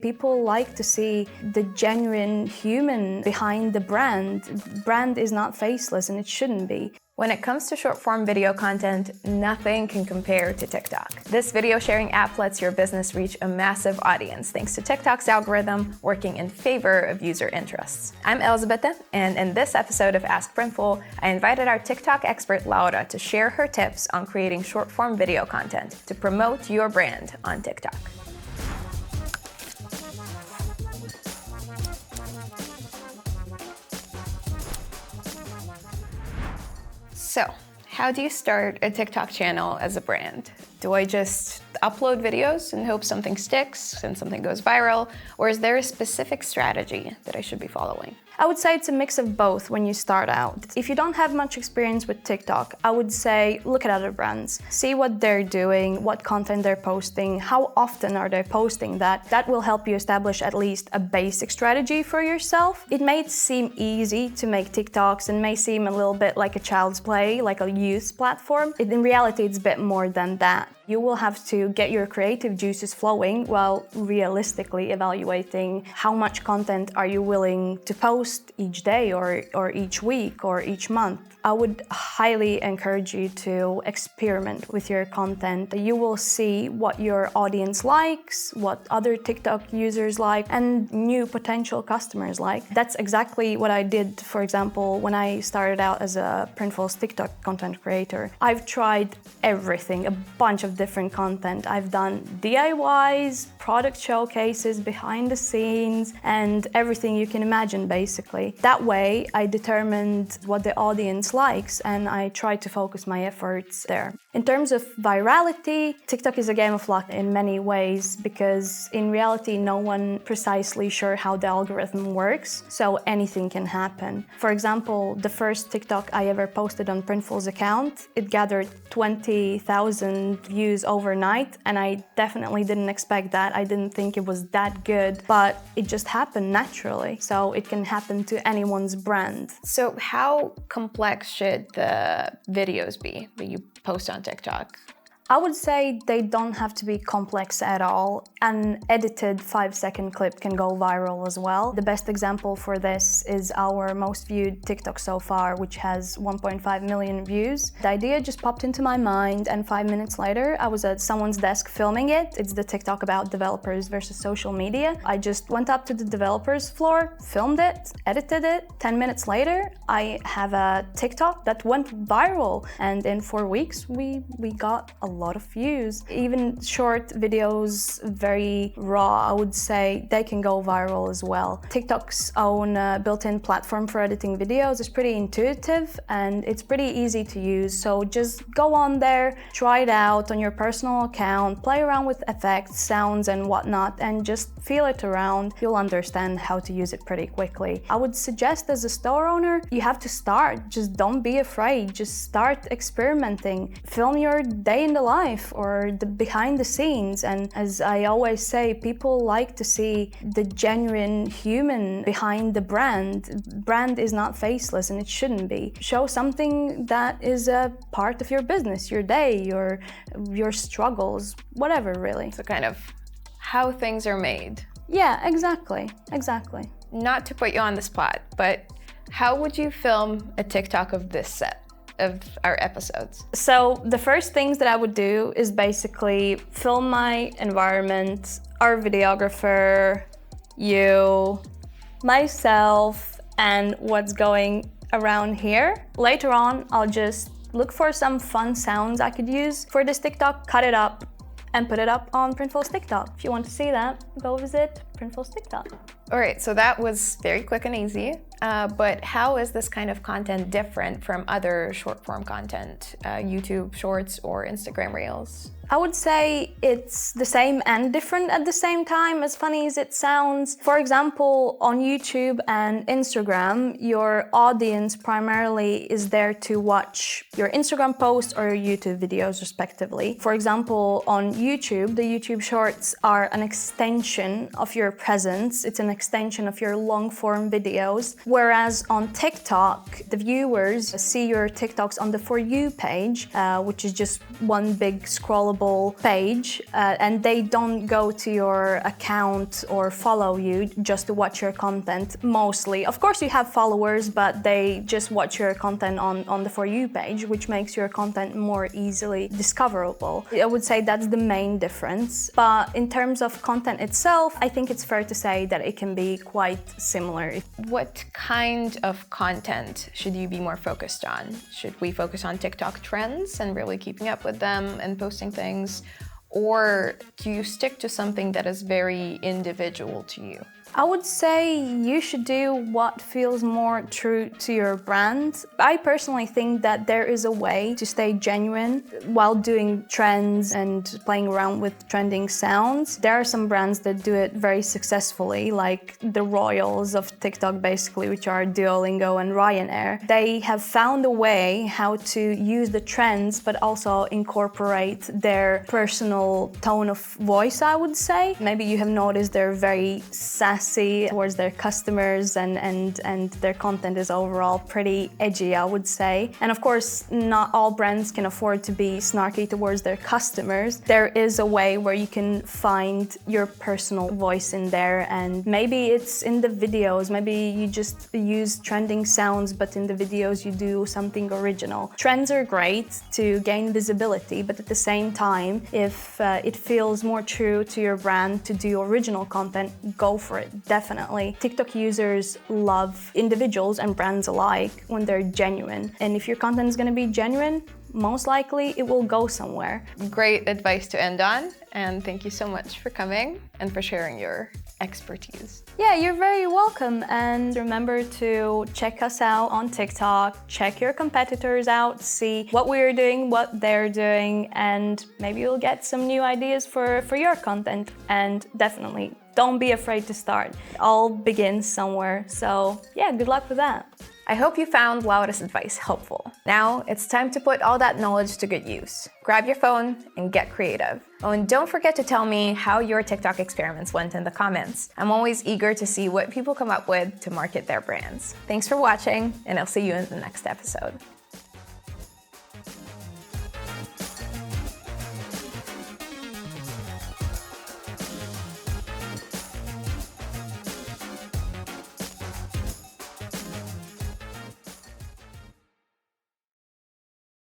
People like to see the genuine human behind the brand. Brand is not faceless, and it shouldn't be. When it comes to short-form video content, nothing can compare to TikTok. This video sharing app lets your business reach a massive audience thanks to TikTok's algorithm working in favor of user interests. I'm Elizabeth, and in this episode of Ask Printful, I invited our TikTok expert Laura to share her tips on creating short-form video content to promote your brand on TikTok. So, how do you start a TikTok channel as a brand? Do I just upload videos and hope something sticks and something goes viral? Or is there a specific strategy that I should be following? I would say it's a mix of both when you start out. If you don't have much experience with TikTok, I would say look at other brands. See what they're doing, what content they're posting, how often are they posting that. That will help you establish at least a basic strategy for yourself. It may seem easy to make TikToks and may seem a little bit like a child's play, like a youth platform. In reality, it's a bit more than that. You will have to get your creative juices flowing while realistically evaluating how much content are you willing to post each day or each week or each month. I would highly encourage you to experiment with your content. You will see what your audience likes, what other TikTok users like, and new potential customers like. That's exactly what I did, for example, when I started out as a Printful's TikTok content creator. I've tried everything, a bunch of different content. I've done DIYs, product showcases, behind the scenes, and everything you can imagine, basically. That way, I determined what the audience likes, and I try to focus my efforts there. In terms of virality, TikTok is a game of luck in many ways because in reality, no one precisely sure how the algorithm works, so anything can happen. For example, the first TikTok I ever posted on Printful's account, it gathered 20,000 views overnight, and I definitely didn't expect that. I didn't think it was that good, but it just happened naturally. So it can happen to anyone's brand. So how complex should the videos be that you post on TikTok? I would say they don't have to be complex at all. An edited 5-second clip can go viral as well. The best example for this is our most viewed TikTok so far, which has 1.5 million views. The idea just popped into my mind, and 5 minutes later, I was at someone's desk filming it. It's the TikTok about developers versus social media. I just went up to the developers floor, filmed it, edited it. 10 minutes later, I have a TikTok that went viral, and in 4 weeks, we got a lot of views. Even short videos, very raw, I would say, they can go viral as well. TikTok's own built-in platform for editing videos is pretty intuitive and it's pretty easy to use. So just go on there, try it out on your personal account, play around with effects, sounds and whatnot, and just feel it around. You'll understand how to use it pretty quickly. I would suggest as a store owner, you have to start. Just don't be afraid. Just start experimenting. Film your day in the life or the behind the scenes, and as I always say, people like to see the genuine human behind the brand. Brand is not faceless, and it shouldn't be. Show something that is a part of your business, your day, your struggles, whatever really. So kind of how things are made. Yeah, exactly. Not to put you on the spot, but how would you film a TikTok of this set of our episodes? So the first things that I would do is basically film my environment, our videographer, you, myself, and what's going around here. Later on, I'll just look for some fun sounds I could use for this TikTok, cut it up, and put it up on Printful's TikTok. If you want to see that, go visit Printful's TikTok. All right, so that was very quick and easy, but how is this kind of content different from other short form content, YouTube Shorts or Instagram Reels? I would say it's the same and different at the same time, as funny as it sounds. For example, on YouTube and Instagram, your audience primarily is there to watch your Instagram posts or your YouTube videos, respectively. For example, on YouTube, the YouTube Shorts are an extension of your presence. It's an extension of your long-form videos. Whereas on TikTok, the viewers see your TikToks on the For You page, which is just one big scrollable page, and they don't go to your account or follow you just to watch your content mostly. Of course, you have followers, but they just watch your content on the For You page, which makes your content more easily discoverable. I would say that's the main difference. But in terms of content itself, I think it's fair to say that it can be quite similar. What kind of content should you be more focused on? Should we focus on TikTok trends and really keeping up with them and posting things? Or do you stick to something that is very individual to you? I would say you should do what feels more true to your brand. I personally think that there is a way to stay genuine while doing trends and playing around with trending sounds. There are some brands that do it very successfully, like the royals of TikTok basically, which are Duolingo and Ryanair. They have found a way how to use the trends but also incorporate their personal tone of voice, I would say. Maybe you have noticed they're very sassy towards their customers and their content is overall pretty edgy, I would say. And of course, not all brands can afford to be snarky towards their customers. There is a way where you can find your personal voice in there, and maybe it's in the videos, maybe you just use trending sounds, but in the videos you do something original. Trends are great to gain visibility, but at the same time, if it feels more true to your brand to do original content, go for it. Definitely. TikTok users love individuals and brands alike when they're genuine. And if your content is going to be genuine, most likely it will go somewhere. Great advice to end on, and thank you so much for coming and for sharing your expertise. Yeah, you're very welcome. And remember to check us out on TikTok, check your competitors out, see what we're doing, what they're doing, and maybe you'll get some new ideas for your content. And definitely, don't be afraid to start. It all begins somewhere. So yeah, good luck with that. I hope you found Laura's advice helpful. Now it's time to put all that knowledge to good use. Grab your phone and get creative. Oh, and don't forget to tell me how your TikTok experiments went in the comments. I'm always eager to see what people come up with to market their brands. Thanks for watching, and I'll see you in the next episode.